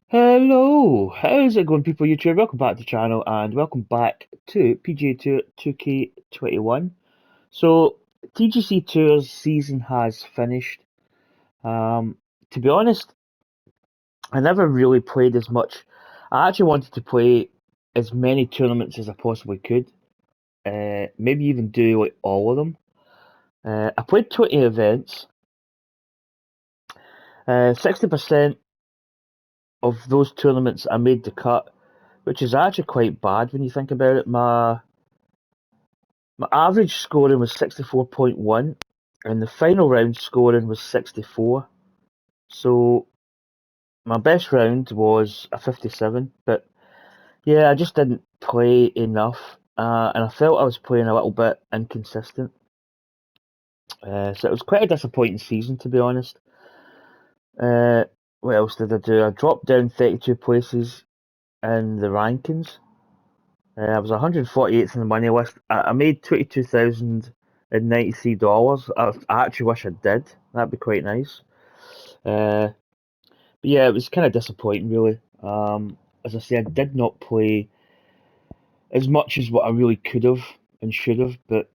Hello, how's it going, people YouTube? Welcome back to the channel and welcome back to PGA Tour 2K21. So, TGC Tour's season has finished. Um, to be honest, I never really played as much. I actually wanted to play as many tournaments as I possibly could. Maybe even do like all of them. I played 20 events. 60% of those tournaments I made the cut, which is actually quite bad when you think about it. My average scoring was 64.1 and the final round scoring was 64. So my best round was a 57, but yeah, I just didn't play enough, and I felt I was playing a little bit inconsistent. So it was quite a disappointing season, to be honest. Uh, what else did I do? I dropped down 32 places in the rankings. I was 148th in the money list. I made $22,093. I actually wish I did. That'd be quite nice. But yeah, it was kind of disappointing, really. As I said, I did not play as much as what I really could have and should have. But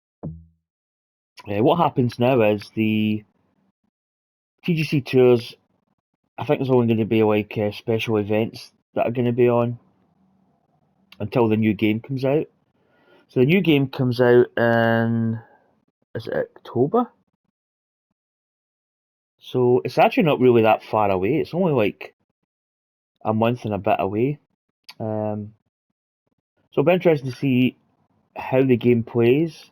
what happens now is the TGC tours. I think there's only going to be like special events that are going to be on until the new game comes out. So the new game comes out in, is it October? So it's actually not really that far away. It's only like a month and a bit away. Um, so it'll be interesting to see how the game plays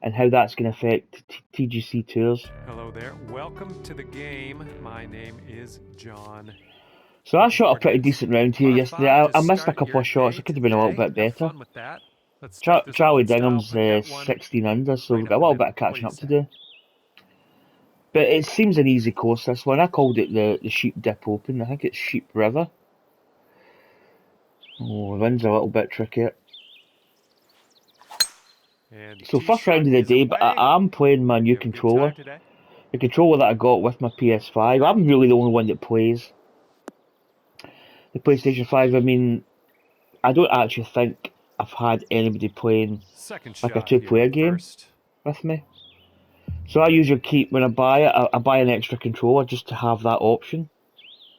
and how that's going to affect TGC tours. Hello there. Welcome to the game. My name is John. So I Looking shot a forward to pretty hitting decent round here par yesterday. five I, to I missed a start couple your of shots. day It could have been a little today. bit Have better. fun with that. Let's start this off Charlie in style. Dingham's Put that one 16 under, so right we've got up a the little bit middle. of What do catching you up to say? do. But it seems an easy course, this one. I called it the Sheep Dip Open. I think it's Sheep River. Oh, the wind's a little bit trickier. And So tee first round shot of the is day, but away. I am playing my Hope new you have a good time controller. today. The controller that I got with my PS5. I'm really the only one that plays the PlayStation 5. I mean, I don't actually think I've had anybody playing Second like a shot here in two-player the game first. with me. So I usually keep, when I buy it, I buy an extra controller just to have that option.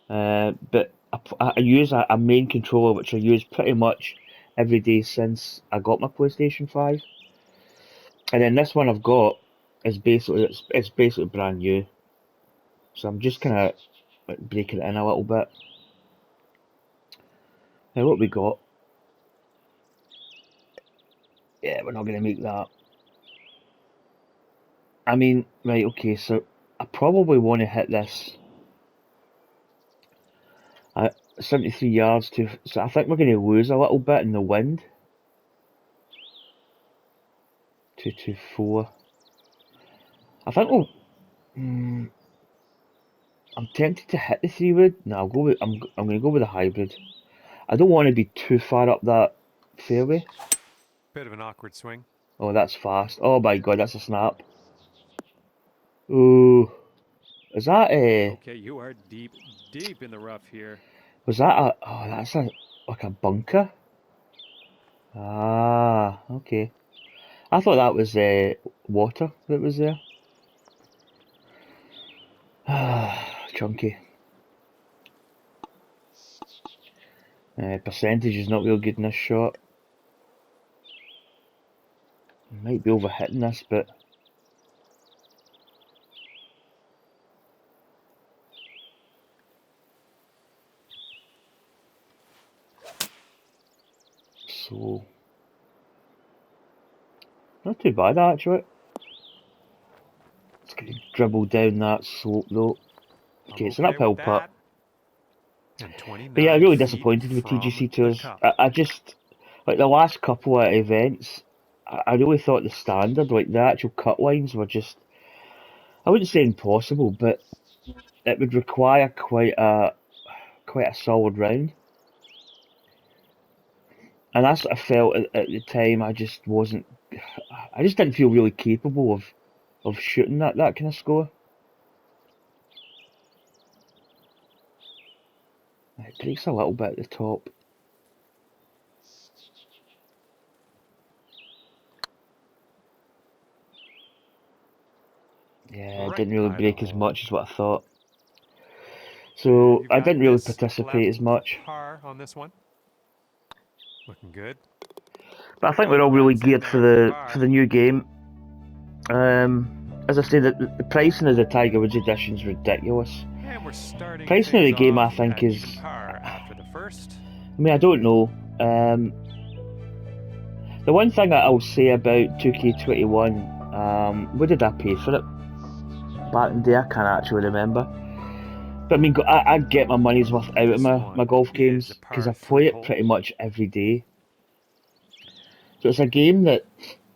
But I use a main controller which I use pretty much every day since I got my PlayStation 5. And then this one I've got is basically it's basically brand new. So I'm just kind of like breaking it in a little bit. Now what we got? Yeah, we're not going to make that. I mean, right, okay, so I probably want to hit this at 73 yards to, so I think we're going to lose a little bit in the wind. 224. I think we'll, I'm tempted to hit the 3 wood. No, I'm going to go with the hybrid. I don't want to be too far up that fairway. Bit of an awkward swing. Oh, that's fast. Oh my god, that's a snap. Ooh, is that a, Okay, you are deep, deep in the rough here. was that a, oh, that's a, like a bunker? Ah, okay. I thought that was water that was there. Ah, chunky. Percentage is not real good in this shot. Might be overhitting this, but so not too bad actually. It's gonna dribble down that slope though. I'm Okay, it's an okay uphill with putt. that. And But yeah, 29 really feet disappointed with from TGC the tours. cup. I just like the last couple of events. I really thought the standard, like the actual cut lines, were just, I wouldn't say impossible, but it would require quite a solid round. And that's what I felt at the time. I just wasn't. I just didn't feel really capable of shooting that kind of score. It breaks a little bit at the top. Yeah, it didn't really break as much as what I thought. So I didn't really participate as much. Par on this one. Looking good. But I think we're all really geared for the new game. As I say, the pricing of the Tiger Woods edition is ridiculous. And we're starting Pricing of the game, I think, at is. even par after the first. I mean, I don't know. The one thing I'll say about 2K21, what did I pay for it? Back in the day, I can't actually remember. But I mean, I get my money's worth out of my golf games because I play it pretty much every day. So it's a game that,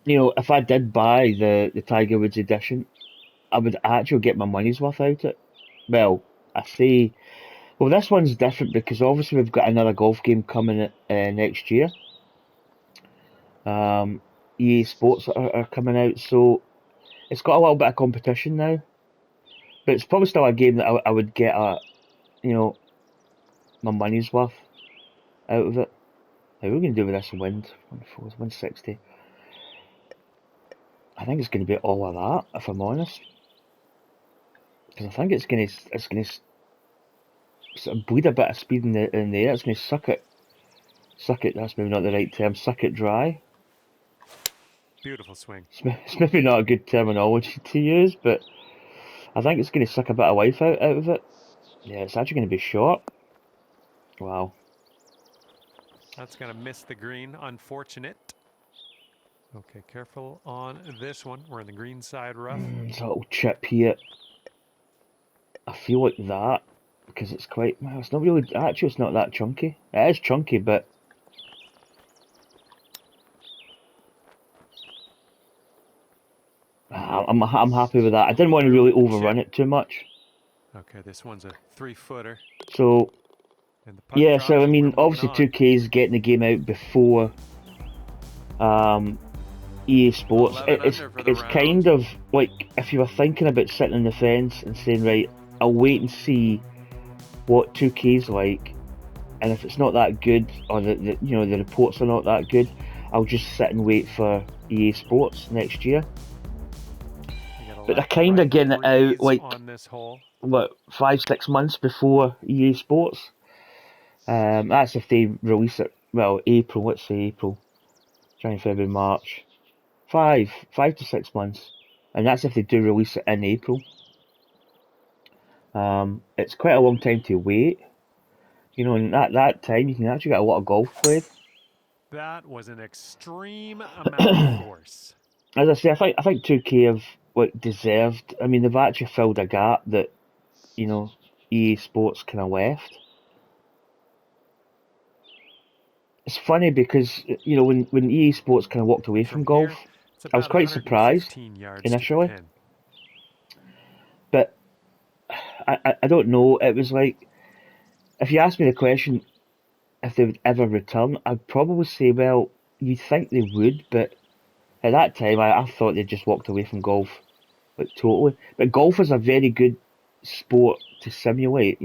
if I did buy the Tiger Woods edition, I would actually get my money's worth out of it. Well, well, this one's different because obviously we've got another golf game coming next year. EA Sports are coming out, so it's got a little bit of competition now. But it's probably still a game that I would get my money's worth out of it. How are we going to do with this wind? 160. I think it's going to be all of that, if I'm honest. Because I think it's going to sort of bleed a bit of speed in the air. It's going to suck it. That's maybe not the right term. Suck it dry. Beautiful swing. It's maybe not a good terminology to use, but I think it's going to suck a bit of life out of it. Yeah, it's actually going to be short. Wow. That's going to miss the green. Unfortunate. Okay, careful on this one. We're in the green side rough. There's a little chip here. I feel like that because it's quite. Well, it's not really. Actually, it's not that chunky. It is chunky, but. I'm happy with that. I didn't want to really overrun it too much. Okay, this one's a 3-footer. So, yeah, so I mean, obviously 2K is getting the game out before EA Sports. It's kind of like if you were thinking about sitting on the fence and saying, right, I'll wait and see what 2K's like, and if it's not that good, or the reports are not that good, I'll just sit and wait for EA Sports next year. But they're kind of getting it out like what 5-6 months before EA Sports. That's if they release it. Well, April. Let's say April, January, February, March. 5 to 6 months, and that's if they do release it in April. It's quite a long time to wait. In that time you can actually get a lot of golf played. That was an extreme amount of force. As I say, I think 2K have deserved. I mean, they've actually filled a gap that EA Sports kind of left. It's funny because when EA Sports kind of walked away from golf, I was quite surprised initially. But I don't know. It was like, if you asked me the question if they would ever return, I'd probably say, well, you'd think they would, but at that time I thought they just walked away from golf, like totally. But golf is a very good sport to simulate.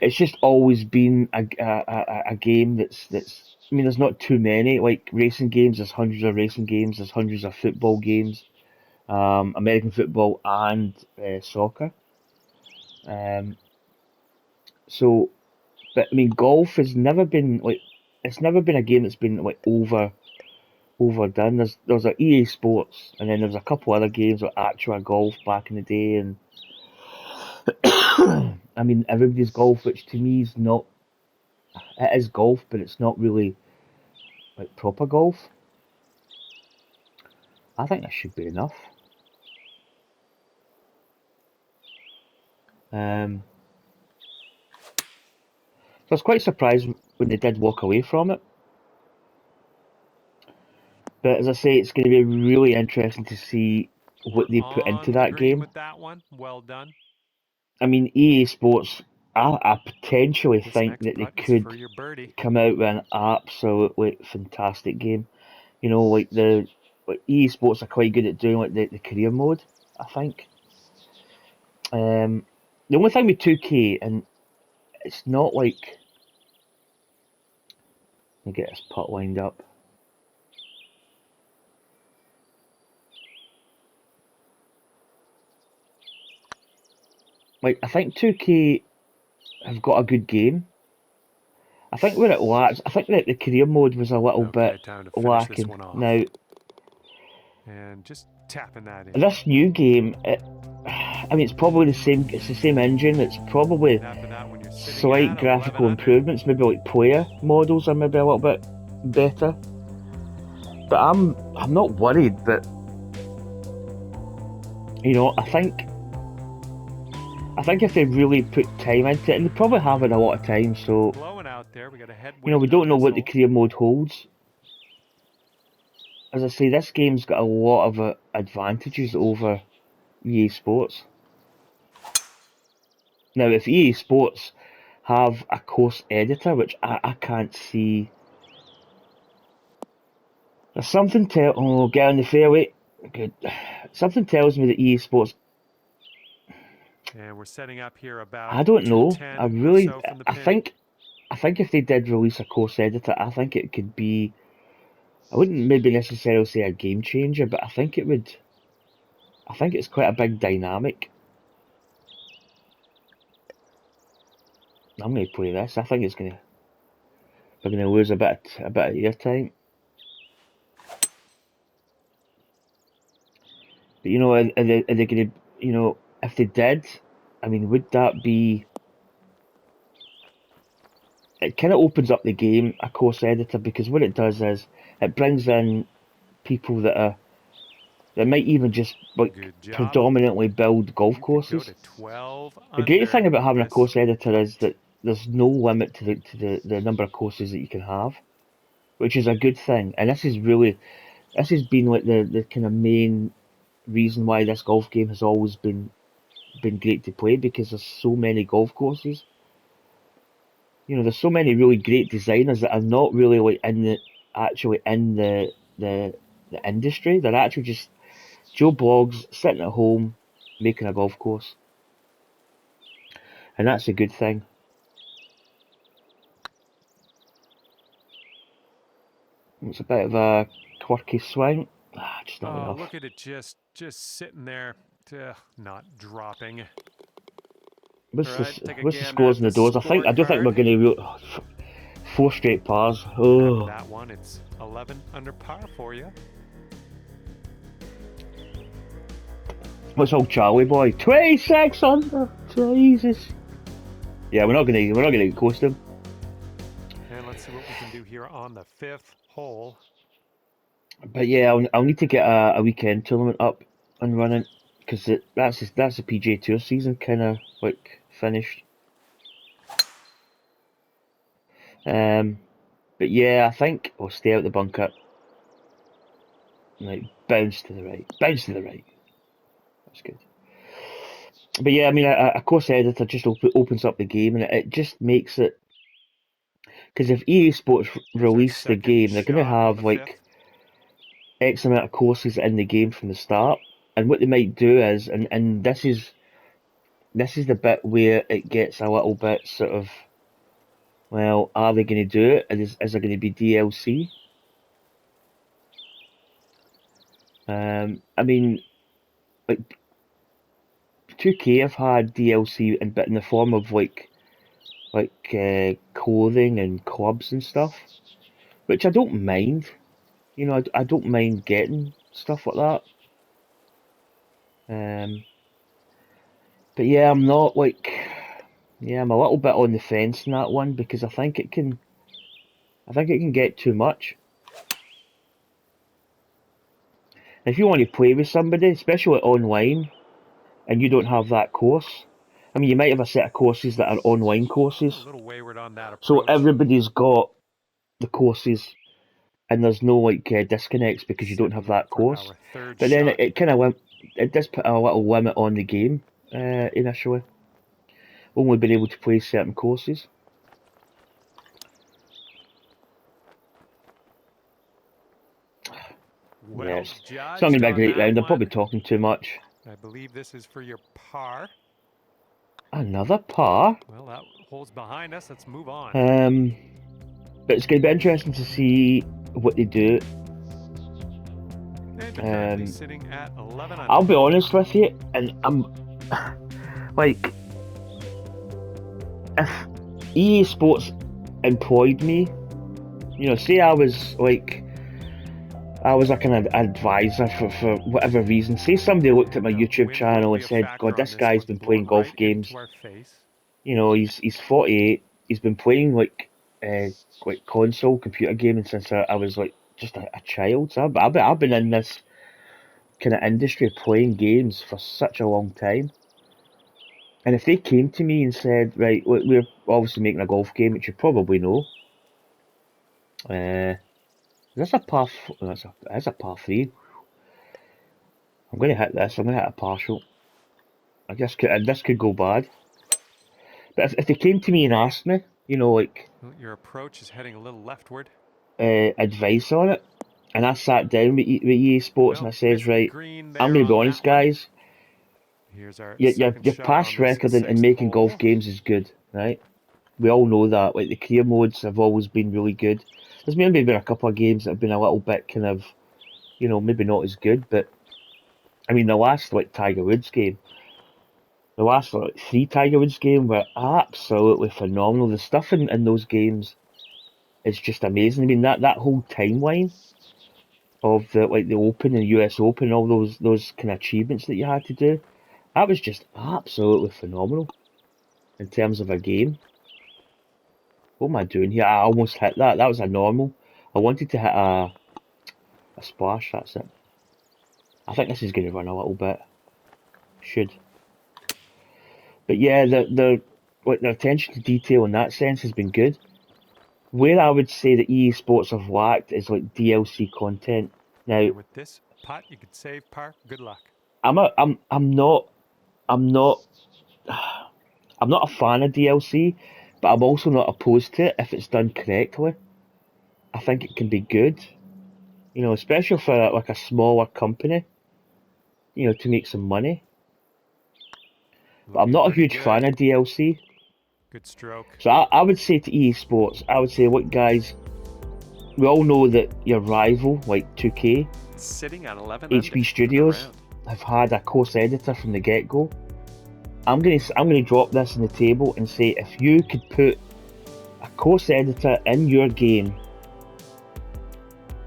It's just always been a game that's. I mean, there's not too many like racing games. There's hundreds of racing games. There's hundreds of football games, American football and soccer. So, but I mean, golf has never been like. It's never been a game that's been like overdone. There's like EA Sports, and then there's a couple other games like Actua Golf back in the day, and I mean, everybody's golf, which to me is not. It is golf, but it's not really like proper golf. I think that should be enough. So I was quite surprised when they did walk away from it. But as I say, it's going to be really interesting to see what they put into that game. With that one, well done. I mean, EA Sports, I potentially think that they could come out with an absolutely fantastic game. Like EA Sports are quite good at doing like the career mode, I think. The only thing with 2K, and it's not like. Let me get this putt lined up. Like, I think 2K have got a good game. I think where it lacks, I think that the career mode was a little bit time to finish this lacking. one off. Now, And just tapping that in. this new game, I mean, it's probably the same. It's the same engine. It's probably After that, when you're sitting slight at graphical 11 under. improvements. Maybe like player models are maybe a little bit better. But I'm not worried. But you know, I think if they really put time into it, and they probably haven't a lot of time. So Blowing out there. We got a headwind. you know, we don't know on what this the career mode holds. As I say, this game's got a lot of advantages over EA Sports. Now, if EA Sports have a course editor, which I can't see, there's something get on the fairway. Good. Something tells me that EA Sports. And we're setting up here about. I don't know. 210 I really. or so from the I pin. think if they did release a course editor, I think it could be. I wouldn't maybe necessarily say a game changer, but I think it would. I think it's quite a big dynamic. I'm going to play this. I think it's going to. We're going to lose a bit of airtime. But you know, are they going to? You know, if they did, I mean, would that be? It kind of opens up the game, a course editor, because what it does is it brings in people that might even just like predominantly build golf courses. Go to 12 The great under thing about having a this. course editor is that there's no limit to the number of courses that you can have, which is a good thing. And this has been like the kind of main reason why this golf game has always been great to play, because there's so many golf courses. You know, there's so many really great designers that are not really like actually in the industry. They're actually just Joe Bloggs sitting at home making a golf course, and that's a good thing. It's a bit of a quirky swing. Just not enough. Look at it, just sitting there, not dropping. What's the scores in the doors? I don't think we're going to 4 straight pars. Oh. After that one, it's 11 under par for you. What's old Charlie boy? 26 under. Jesus. Yeah, we're not gonna coast him. And let's see what we can do here on the 5th hole. But yeah, I'll need to get a weekend tournament up and running, because that's the PGA Tour season kind of like finished. But yeah, I think I'll stay out the bunker. Like bounce to the right. That's good. But yeah, I mean, a course editor just opens up the game, and it just makes it. Because if EA Sports release the game, they're going to have like X amount of courses in the game from the start. And what they might do is, and this is the bit where it gets a little bit sort of, well, are they going to do it? Is there going to be DLC? I mean, like 2K have had DLC in the form of like clothing and clubs and stuff, which I don't mind. You know, I don't mind getting stuff like that. But yeah, I'm not like, yeah, I'm a little bit on the fence in that one, because I think it can get too much. If you want to play with somebody, especially online, and you don't have that course, I mean, you might have a set of courses that are online courses. A little wayward on that approach. So everybody's got the courses, and there's no like disconnects because you don't have that course. But then it kind of it does put a little limit on the game initially. Only being able to play certain courses. Well, yeah, it's not going to be a great round. I'm probably talking too much. I believe this is for your par. Another par? Well, that holes behind us. Let's move on. But it's going to be interesting to see what they do. And they're currently sitting at 11 under. I'll be honest with you, and I'm like, if EA Sports employed me, you know, say I was like a kind of advisor for whatever reason. Say somebody looked at my YouTube channel and said, "God, this guy's been playing golf games. You know, he's 48. He's been playing like console computer gaming since I was like just a child. So I've been in this kind of industry playing games for such a long time. And if they came to me and said, right, we're obviously making a golf game, which you probably know. That's a par. That's a par 3. I'm going to hit this. I'm going to hit a partial. I guess this could go bad. But if they came to me and asked me, you know, like your approach is heading a little leftward. Advice on it, and I sat down with EA Sports and I says, right, I'm going to be honest, guys. Your past record in making golf games is good, right? We all know that. Like the career modes have always been really good. There's maybe been a couple of games that have been a little bit kind of, you know, maybe not as good, but I mean the last like Tiger Woods game, the last like 3 Tiger Woods game were absolutely phenomenal. The stuff in those games is just amazing. I mean that whole timeline of the Open and US Open, all those kind of achievements that you had to do, that was just absolutely phenomenal in terms of a game. What am I doing here? I almost hit that. That was a normal. I wanted to hit a splash. That's it. I think this is going to run a little bit. Should. But yeah, the attention to detail in that sense has been good. Where I would say that EA Sports have lacked is like DLC content. Now, and with this putt, you could save par. Good luck. I'm not a fan of DLC, but I'm also not opposed to it if it's done correctly. I think it can be good, you know, especially for like a smaller company, you know, to make some money. But I'm not a huge fan of DLC. Good stroke. So I would say to EA Sports, I would say, look guys, we all know that your rival, like 2K, sitting at 11 HB Studios, have had a course editor from the get-go. I'm gonna drop this on the table and say, if you could put a course editor in your game,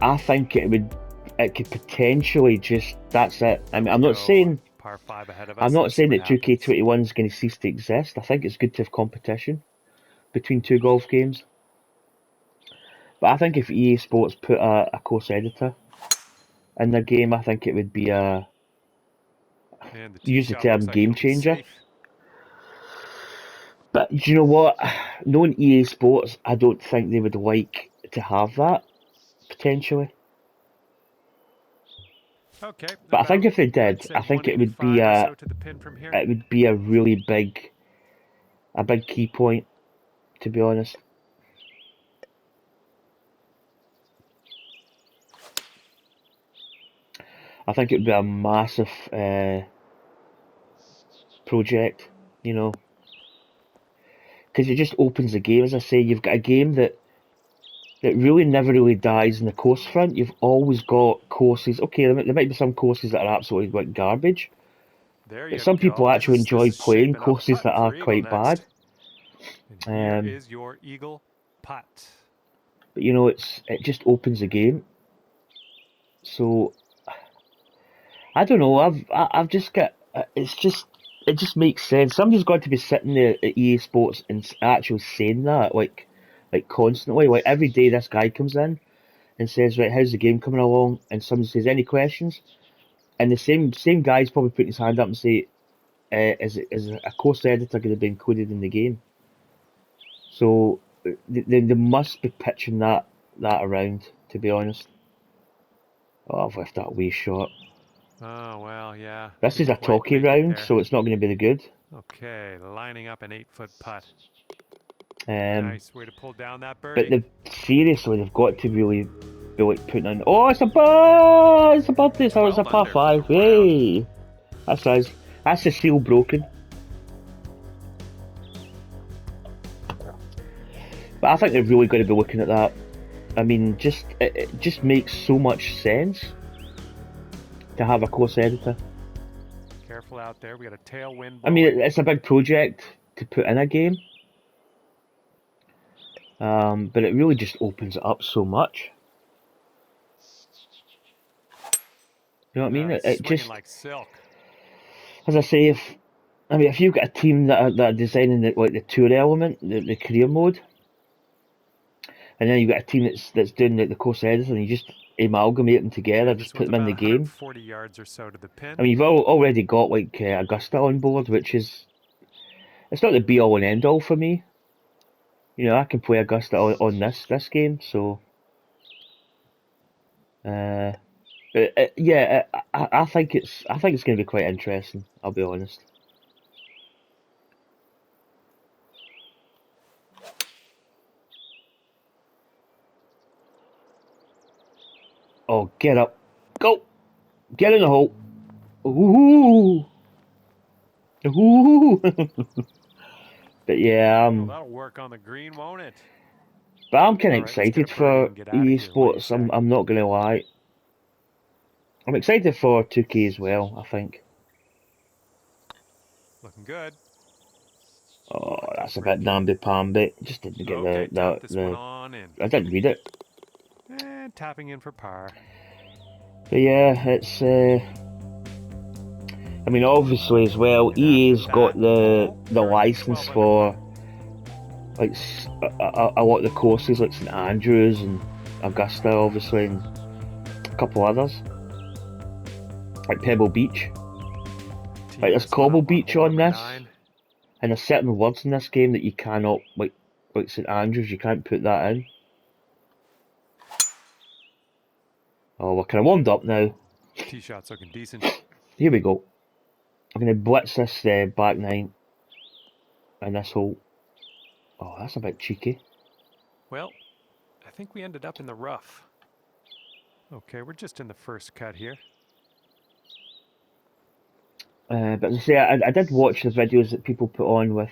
I think it could potentially just, that's it. I mean, I'm not saying par 5 ahead of us. I'm not saying that 2K21 is going to cease to exist. I think it's good to have competition between two golf games. But I think if EA Sports put a course editor in their game, I think it would be use the term game changer. But do you know what? Knowing EA Sports, I don't think they would like to have that, potentially. Okay. But I think if they did, I think it would be a really big key point, to be honest. I think it would be a massive project, you know, because it just opens the game. As I say, you've got a game that really never really dies in the course front. You've always got courses. Okay, there might be some courses that are absolutely like garbage, but some people actually enjoy playing courses that are quite bad. And here is your eagle putt. But you know, it just opens the game. So I don't know. I've just got. It just makes sense. Somebody's got to be sitting there at EA Sports and actually saying that, like constantly. Like every day, this guy comes in and says, "Right, how's the game coming along?" And somebody says, "Any questions?" And the same guy's probably putting his hand up and say, "Is a course editor going to be included in the game?" So they must be pitching that around. To be honest. Oh, I've left that wee shot. Oh, well, yeah. This is a talkie round, so it's not going to be the good. Okay, lining up an 8-foot putt. Nice way to pull down that birdie. But seriously, they've got to really be like putting in. Oh, it's above this. Oh, it's a par 5. Hey, that's the seal broken. But I think they're really going to be looking at that. I mean, it just makes so much sense to have a course editor. Careful out there. We got a tailwind blowing. I mean, it's a big project to put in a game. But it really just opens it up so much. You know what I mean? It just, like silk. as I say, if you've got a team that are designing the tour element, the career mode, and then you've got a team that's doing the course editing, and you just amalgamate them together, just put them in the game. 40 yards or so to the pin. I mean, you've already got like Augusta on board, which is, it's not the be all and end all for me. You know, I can play Augusta on this game, so yeah, I think it's going to be quite interesting. I'll be honest. Oh, get up, go, get in the hole. Ooh, ooh. But yeah, that'll work on the green, won't it? But I'm kind of excited for EA Sports. I'm not gonna lie. I'm excited for 2K as well. I think. Looking good. Oh, that's a bit namby-pamby. Just didn't get the on in. I didn't read it. And tapping in for par. But yeah, it's. I mean, obviously as well, EA's got the license for like a lot of the courses, like St Andrews and Augusta, obviously, and a couple others, like Pebble Beach. Like there's Cobble Beach on this, and there's certain words in this game that you cannot, like St Andrews, you can't put that in. Oh, we're kind of warmed up now. Tee shot's looking decent. Here we go. I'm going to blitz this back nine in this hole. Oh, that's a bit cheeky. Well, I think we ended up in the rough. Okay, we're just in the first cut here. But as I say, I did watch the videos that people put on with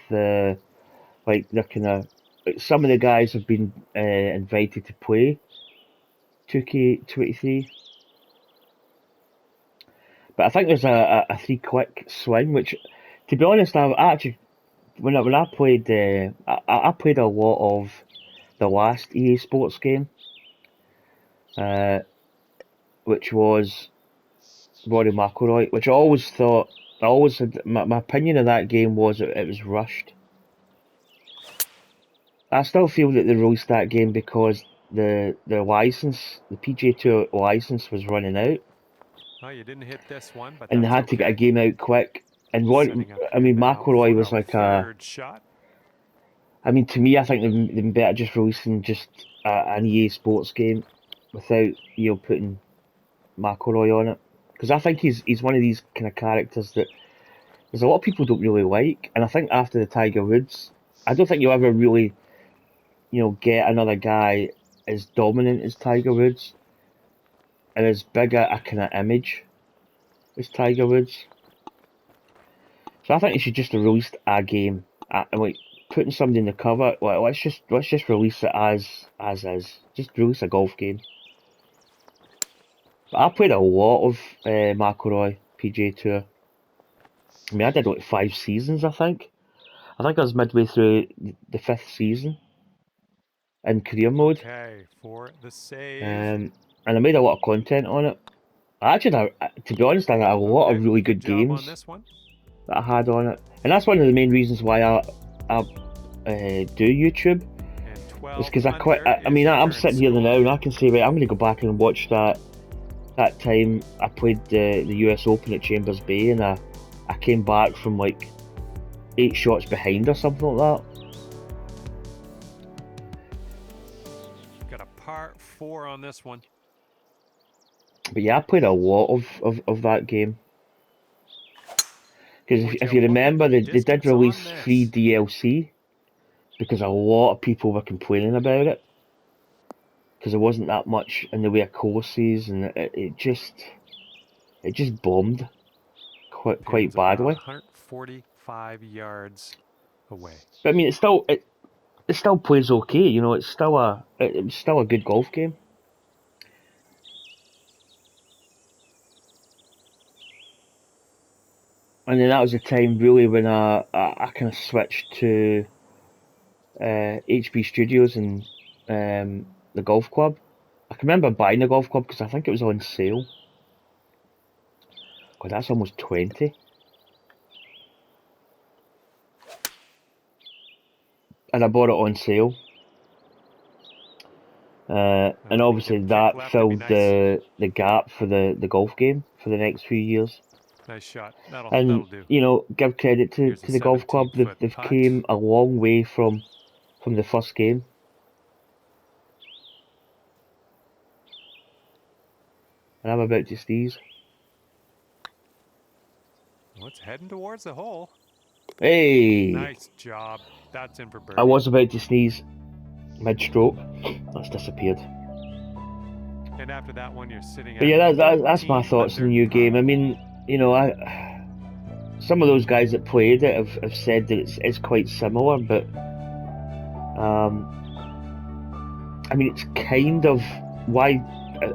like they're kind of, like some of the guys have been invited to play 2K23. But I think there's a 3-click swing, which, to be honest, I actually when I played I played a lot of the last EA Sports game, which was Rory McIlroy, which I always had my opinion of that game was it was rushed. I still feel that they released that game because the license, the PGA Tour license, was running out. Oh, you didn't hit this one, but and they had to get a game out quick. And McIlroy was like third shot. I mean, to me, I think they'd been better just releasing just an EA Sports game without putting McIlroy on it, because I think he's one of these kind of characters that there's a lot of people don't really like, and I think after the Tiger Woods, I don't think you'll ever really get another guy as dominant as Tiger Woods and as big a kind of image as Tiger Woods. So I think they should just have released a game, like putting somebody in the cover. Like, let's just release it as is. Just release a golf game. But I played a lot of McIlroy PGA Tour. I mean, I did like 5 seasons. I think I was midway through the 5th season in career mode. Okay, for the save. And I made a lot of content on it. To be honest, I had a lot of really good games on this one. that I had on it, and that's one of the main reasons why I do YouTube. It's because I'm sitting here now and I can say, right, I'm going to go back and watch that time I played the US Open at Chambers Bay, and I came back from like 8 shots behind or something like that. Got a par 4 on this one. But yeah, I played a lot of that game. Because if you remember, they did release free DLC because a lot of people were complaining about it. Because there wasn't that much in the way of courses, and it just bombed quite badly. 145 yards away. But I mean, it's still it still plays okay. You know, it's still it's still a good golf game. And then that was the time really when I kind of switched to HB Studios and the golf club. I can remember buying the golf club because I think it was on sale. God, that's almost 20. And I bought it on sale. And obviously that filled the gap for the golf game for the next few years. Nice shot. That'll do. You know, give credit to the golf club. They've came a long way from the first game. And I'm about to sneeze. Well, it's heading towards the hole. Hey! Nice job. That's in for birdie. I was about to sneeze mid-stroke. That's disappeared. And after that one, you're sitting at. But yeah, that's my thoughts on the new game. I mean, you know, some of those guys that played it have said that it's quite similar, but I mean, it's kind of why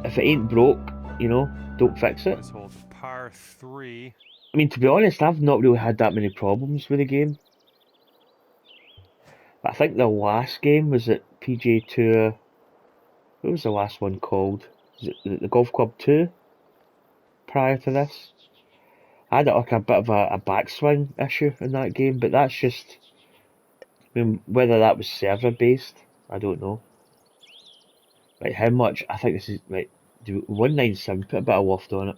if it ain't broke, you know, don't fix it. This hole's a par 3. I mean, to be honest, I've not really had that many problems with the game. But I think the last game was at PGA Tour. What was the last one called? Was it the Golf Club 2? Prior to this, I had like a bit of a backswing issue in that game, but that's just. I mean, whether that was server based, I don't know. Right, how much? I think this is right. Do 197. Put a bit of loft on it.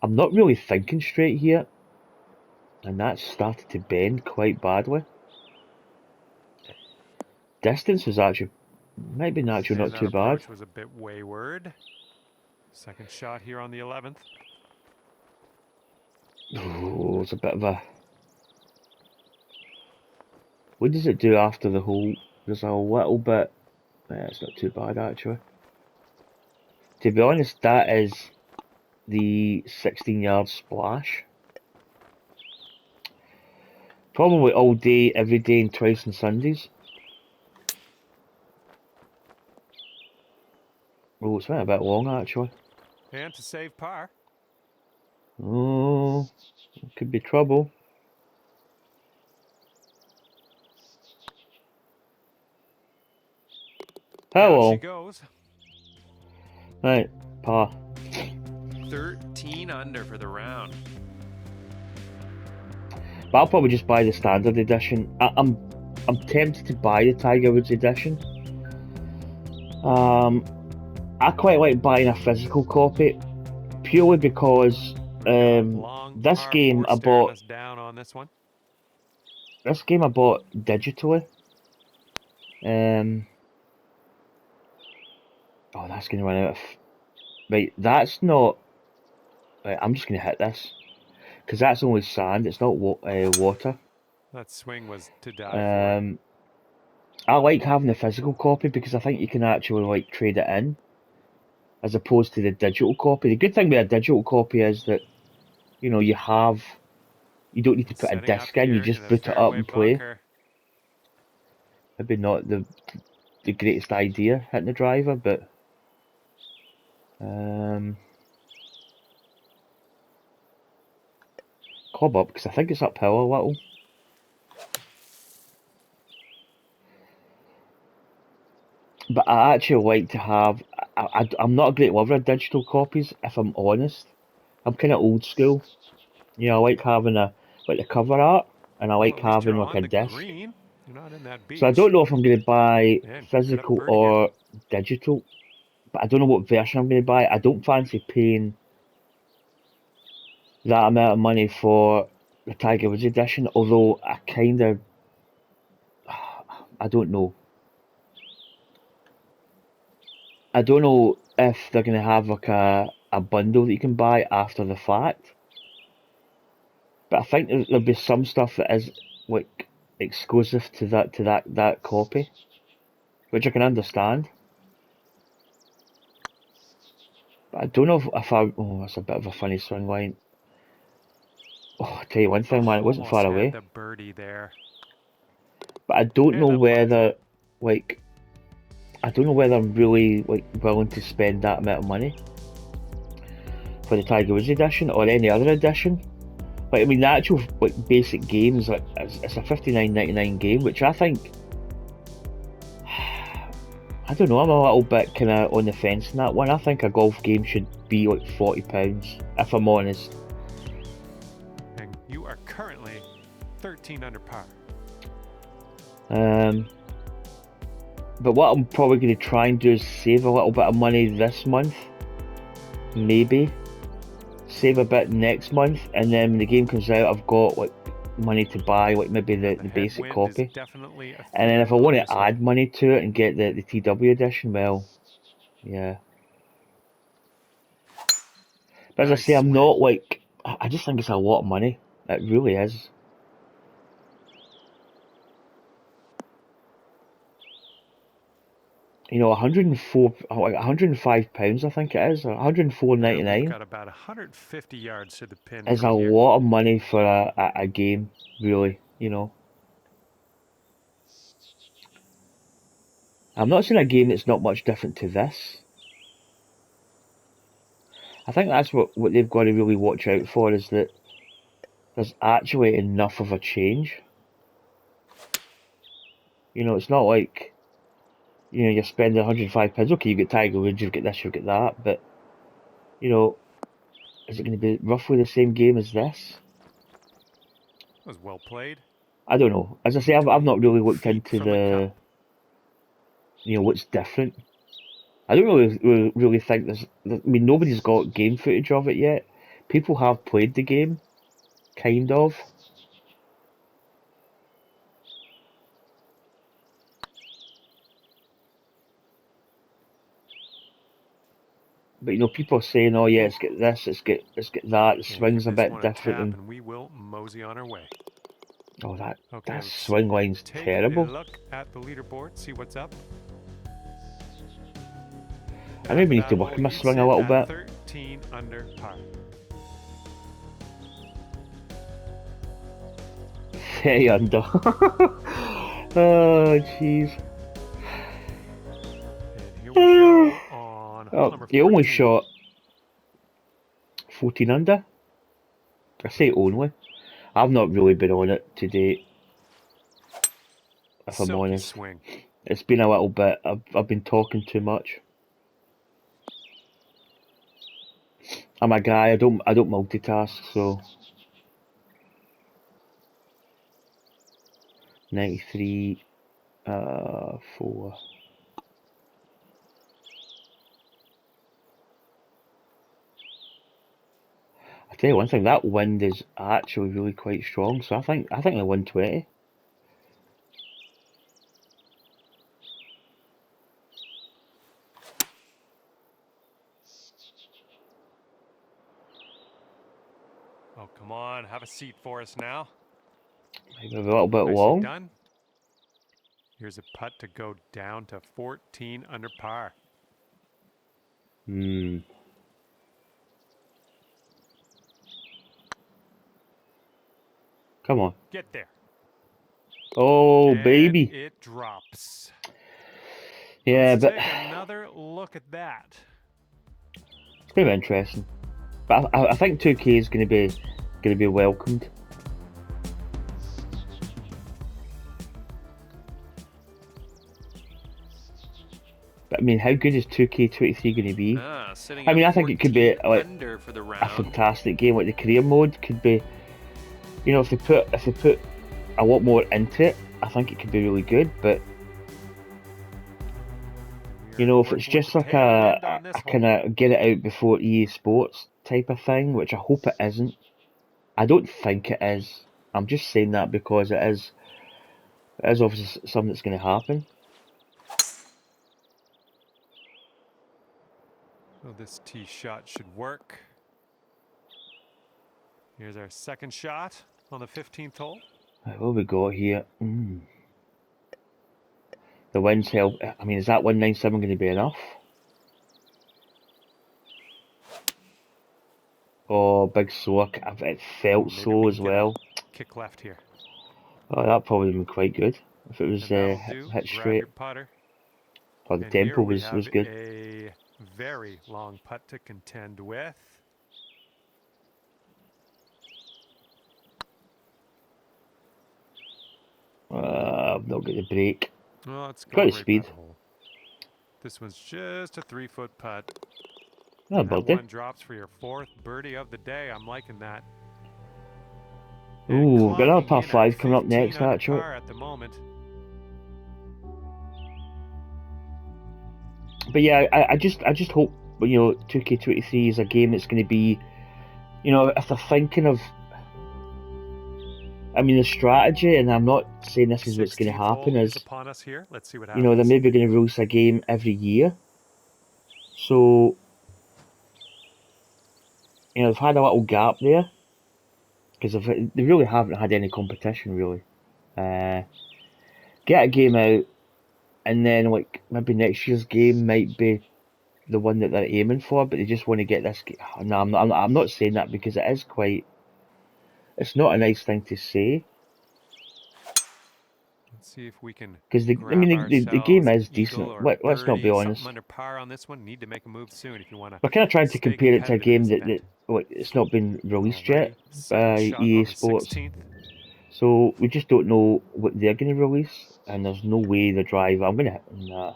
I'm not really thinking straight here, and that's started to bend quite badly. Distance was actually maybe actually not too bad. Was a bit wayward. Second shot here on the 11th. Oh, it's a bit of a. What does it do after the hole? There's a little bit. It's not too bad actually. To be honest, that is the 16-yard splash. Probably all day, every day, and twice on Sundays. Oh, it's went a bit long actually. And to save par. Oh, could be trouble. Hello. Down she goes. Right, par. 13 under for the round. But I'll probably just buy the standard edition. I'm tempted to buy the Tiger Woods edition. I quite like buying a physical copy, purely because this game I bought. Down on this one. This game I bought digitally. Oh, that's going to run out of. Right, that's not. Right, I'm just going to hit this. Because that's only sand, it's not water. That swing was to die for. I like having the physical copy because I think you can actually like trade it in. As opposed to the digital copy. The good thing with a digital copy is that, you know, you don't need to put a disc in, you just boot it up and play. Maybe not the greatest idea hitting the driver, but club up because I think it's uphill a little. But I actually like to have. I'm not a great lover of digital copies, if I'm honest. I'm kind of old school. You know, I like having the cover art, and I like having like a disc. So I don't know if I'm going to buy physical or digital, but I don't know what version I'm going to buy. I don't fancy paying that amount of money for the Tiger Woods edition, although I kind of, I don't know. I don't know if they're going to have like a bundle that you can buy after the fact. But I think there'll be some stuff that is like exclusive to that copy, which I can understand. But I don't know if I. Oh, that's a bit of a funny swing line. Oh, I'll tell you one thing, man, it wasn't far away. The birdie there. but I don't Yeah, know that applies. whether, like, I don't know whether I'm really like willing to spend that amount of money for the Tiger Woods edition or any other edition. Like, I mean, the actual like basic game is like it's a $59.99 game, which I think, I don't know, I'm a little bit kind of on the fence in that one. I think a golf game should be like £40, if I'm honest. And you are currently 13 under par. But what I'm probably going to try and do is save a little bit of money this month, maybe save a bit next month, and then when the game comes out, I've got like money to buy like maybe the basic copy. And then if I want to add money to it and get the TW edition, well, yeah. But as I say, I'm not like, I just think it's a lot of money. It really is. You know, 104, like £105, I think it is, or £104.99. We've got about 150 yards to the pin. Is a lot of money for a game, really, you know. I'm not saying a game that's not much different to this. I think that's what they've got to really watch out for, is that there's actually enough of a change. You know, it's not like, you know, you're spending £105, okay, you get Tiger Woods, you get this, you get that, but, you know, is it going to be roughly the same game as this? That was well played. I don't know. As I say, I've not really looked into the, you know, what's different. I don't really think there's, I mean, nobody's got game footage of it yet. People have played the game, kind of. But you know, people are saying, "Oh yeah, it's got this, it's got that. The swing's a bit different." And we will mosey on our way. Oh, that swing line's terrible. Take a look at the leaderboard, see what's up. I maybe need to work on my swing a little bit. 13 under par. 30 under. Oh, jeez. And here we go on hole number 14. He only shot 14 under. I say only. I've not really been on it to date, if I'm honest. Swing. It's been a little bit. I've been talking too much. I'm a guy. I don't multitask, so. 93, 4. I tell you one thing, that wind is actually really quite strong. So I think the 120. Oh, come on, have a seat for us now. Maybe a little bit long. Done. Here's a putt to go down to 14 under par. Come on. Get there. Oh, and baby. It drops. Yeah, Let's but take another look at that. It's going to be interesting. But I think 2K is going to be welcomed. But I mean, how good is 2K23 going to be? I mean, I think it could be like a fantastic game. Like the career mode could be, you know, if they put a lot more into it, I think it could be really good. But you know, if it's just like a kind of get it out before EA Sports type of thing, which I hope it isn't. I don't think it is. I'm just saying that because it is obviously something that's going to happen. So this tee shot should work. Here's our second shot on the 15th hole. Right, what have we got here? The wind's held. I mean, is that 197 going to be enough? Oh, big slow. It felt slow as well. Kick left here. Oh, that probably been quite good. if it was And that'll do. hit Grab straight. your putter. Or the And tempo here we was have good. a very long putt to contend with. I've not got the break. Well, it's Got going the right speed. by the hole. This one's just a 3-foot putt. Oh, And that birdie. one drops for your 4th birdie of the day. I'm liking that. Ooh, got another Clocking par in at 5 coming up 15 next, under actually. par at the moment. But yeah, I just hope, 2K23 is a game that's going to be, if they're thinking of, the strategy, and I'm not saying this is what's going to 16th hole happen, is is, upon us here. Let's see what they're happens. maybe going to release a game every year. So, they've had a little gap there, because they really haven't had any competition, really. Get a game out, and then, maybe next year's game might be the one that they're aiming for, but they just want to get this. No, I'm not saying that, because it is quite. It's not a nice thing to say, Let's see if we can because the game is decent. Let's not be honest. Something under par on this one. Need to make a move soon if you want to. We're kind of trying to stay compare it to a competitive in game this that event. it's not been released Alrighty, yet second by shot EA on the Sports. 16th. So we just don't know what they're going to release, and there's no way the driver. I'm going to hit. Nah.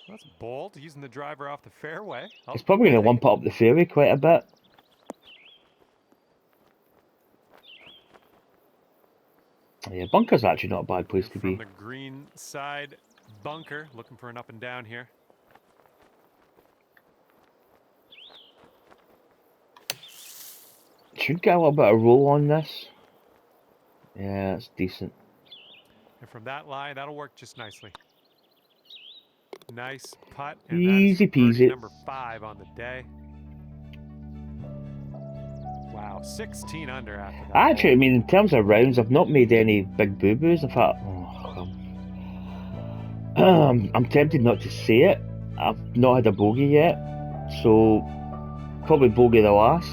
That's bold, using the driver off the fairway. It's probably going to lump it up the fairway quite a bit. Yeah, bunker's actually not a bad place to be. From the green side bunker, looking for an up and down here. Should get a little bit of roll on this. Yeah, it's decent. And from that lie, that'll work just nicely. Nice putt. And Easy that is birdie peasy. number 5 on the day. Wow, 16 under after that. Actually, hole. in terms of rounds, I've not made any big boo-boos. In fact, I'm tempted not to say it. I've not had a bogey yet, so probably bogey the last.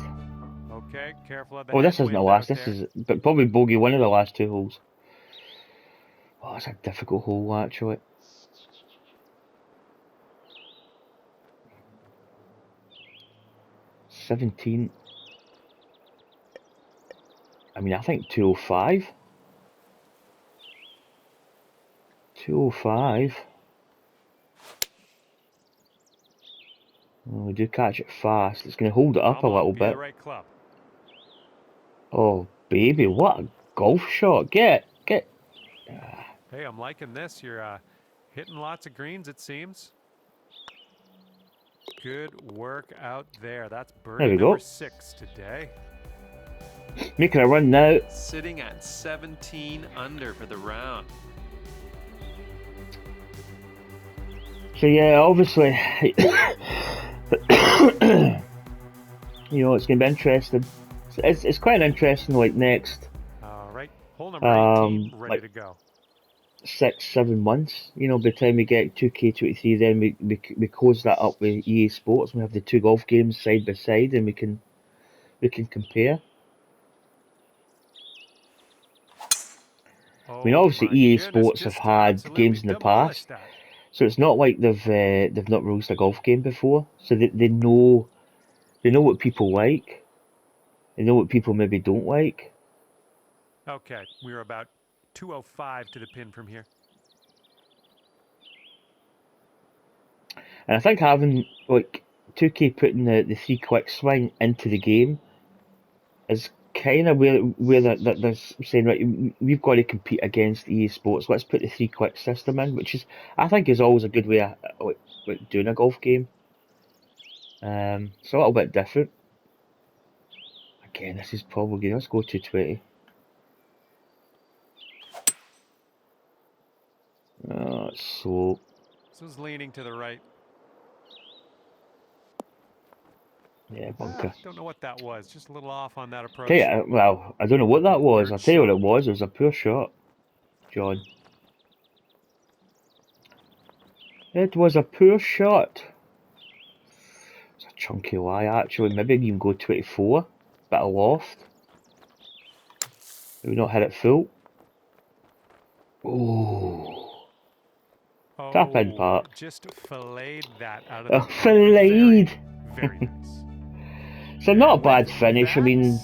Okay, careful of the this isn't the last. But probably bogey one of the last 2 holes. Oh, it's a difficult hole, actually. $17. I think 205. 205. Oh, we do catch it fast. It's going to hold it up a little bit. The right club. Oh, baby, what a golf shot. Get. Hey, I'm liking this. You're hitting lots of greens, it seems. Good work out there. That's birdie number 6 today. Making a run now. Sitting at 17 under for the round. So yeah, obviously, it's going to be interesting. It's quite interesting. Next. All right, hole number 18, ready to go. 6-7 months. By the time we get 2K23, then we close that up with EA Sports. We have the 2 golf games side by side, and we can compare. Obviously EA Sports have had games in the past, so it's not like they've not released a golf game before. So they know what people like. They know what people maybe don't like. Okay, we're about 205 to the pin from here. And I think having 2K putting the 3 quick swing into the game is kind of where they're saying, right, we've got to compete against EA Sports. Let's put the 3 quick system in, which I think is always a good way of doing a golf game. It's a little bit different. Again, this is probably let's go 220. Oh, it's slow. This was leaning to the right. Yeah, bunker. Don't know what that was. Just a little off on that approach. Well, I don't know what that was. I'll tell you what it was. It was a poor shot, John. It was a poor shot. It's a chunky lie, actually. Maybe you can go 24. Bit of loft. Maybe not hit it full. Oh, tap in, Oh, Pat. just filleted that out of the bunker. Filleted. Very nice. So not a And bad with finish. I mean,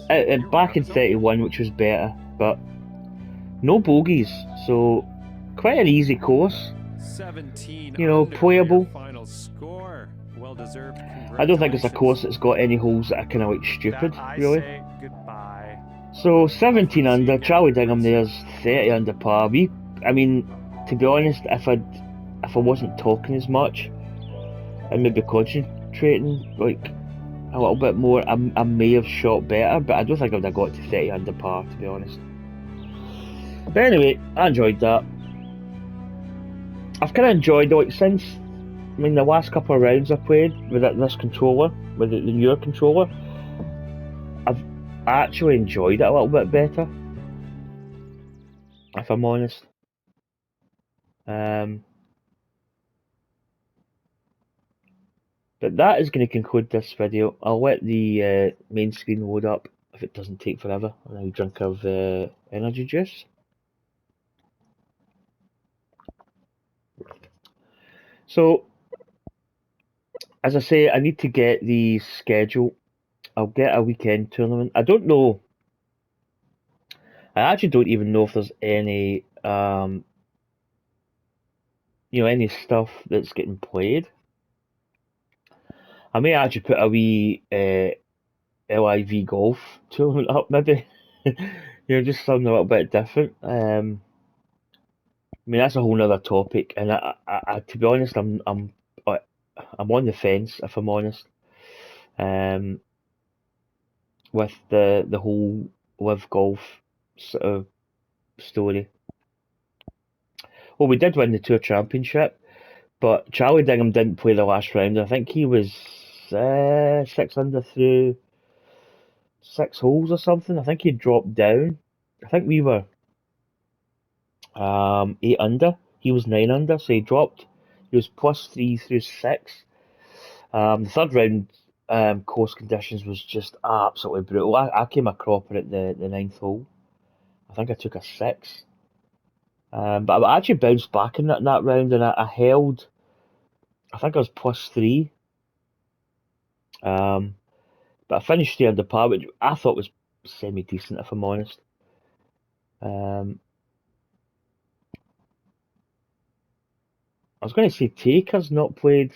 your back in result? 31, which was better, but no bogeys. So quite an easy course. 17 You know, under for your playable. final score. Well deserved. I don't think it's a Congratulations. course that's got any holes that are kind of like stupid, That I really. say goodbye. So 17 Hopefully see you under, again, Charlie Dingham Chris. there's 30 under par. I mean, to be honest, if I wasn't talking as much and maybe concentrating like a little bit more, I may have shot better, but I don't think I would have got to 30 under par, to be honest. But anyway, I enjoyed that. I've kind of enjoyed it since, I mean, the last couple of rounds I played with this controller, with the newer controller, I actually enjoyed it a little bit better, if I'm honest. But that is going to conclude this video. I'll let the main screen load up if it doesn't take forever. And I'll drink of energy juice. So, as I say, I need to get the schedule. I'll get a weekend tournament. I don't know. I actually don't even know if there's any, any stuff that's getting played. I may actually put a wee LIV golf tournament up, maybe. Just something a little bit different. I mean, that's a whole nother topic, and to be honest, I'm on the fence, if I'm honest, with the whole live golf sort of story. Well, we did win the Tour Championship, but Charlie Dingham didn't play the last round. I think he was 6 under through 6 holes or something. I think he dropped down. I think we were 8 under. He was 9 under, so he dropped. He was +3 through 6. The third round course conditions was just absolutely brutal. I came a cropper at the ninth hole. I think I took a 6. But I actually bounced back in that round and I held, I think I was +3. But I finished 3 under par, which I thought was semi decent, if I'm honest. I was going to say Taker's not played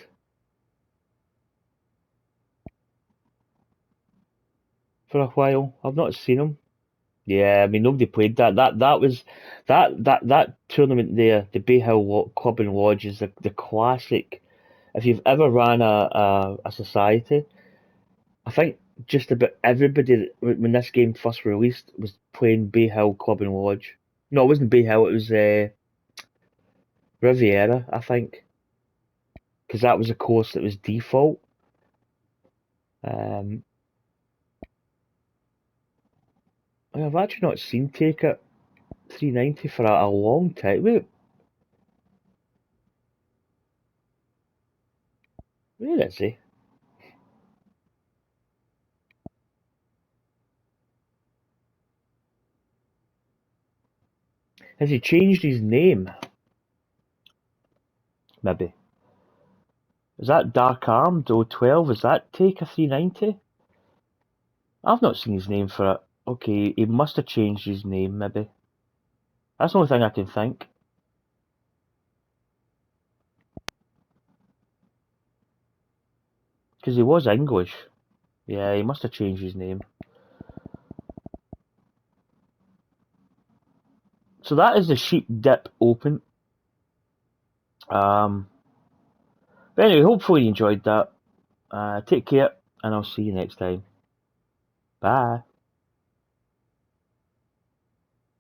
for a while. I've not seen him. Yeah, I mean nobody played that. That was that tournament there. The Bay Hill Club and Lodge is the classic. If you've ever ran a society, I think just about everybody when this game first released was playing Bay Hill Club and Lodge. No, it wasn't Bay Hill. It was Riviera, I think, because that was a course that was default. Um, I've actually not seen Take It 390 for a long time. Wait, where is he? Has he changed his name? Maybe. Is that Dark Armed 012? Is that Take a 390? I've not seen his name for it. Okay, he must have changed his name, maybe. That's the only thing I can think. Because he was English. Yeah, he must have changed his name. So that is the Sheep Dip Open. But anyway, hopefully you enjoyed that. Take care, and I'll see you next time. Bye.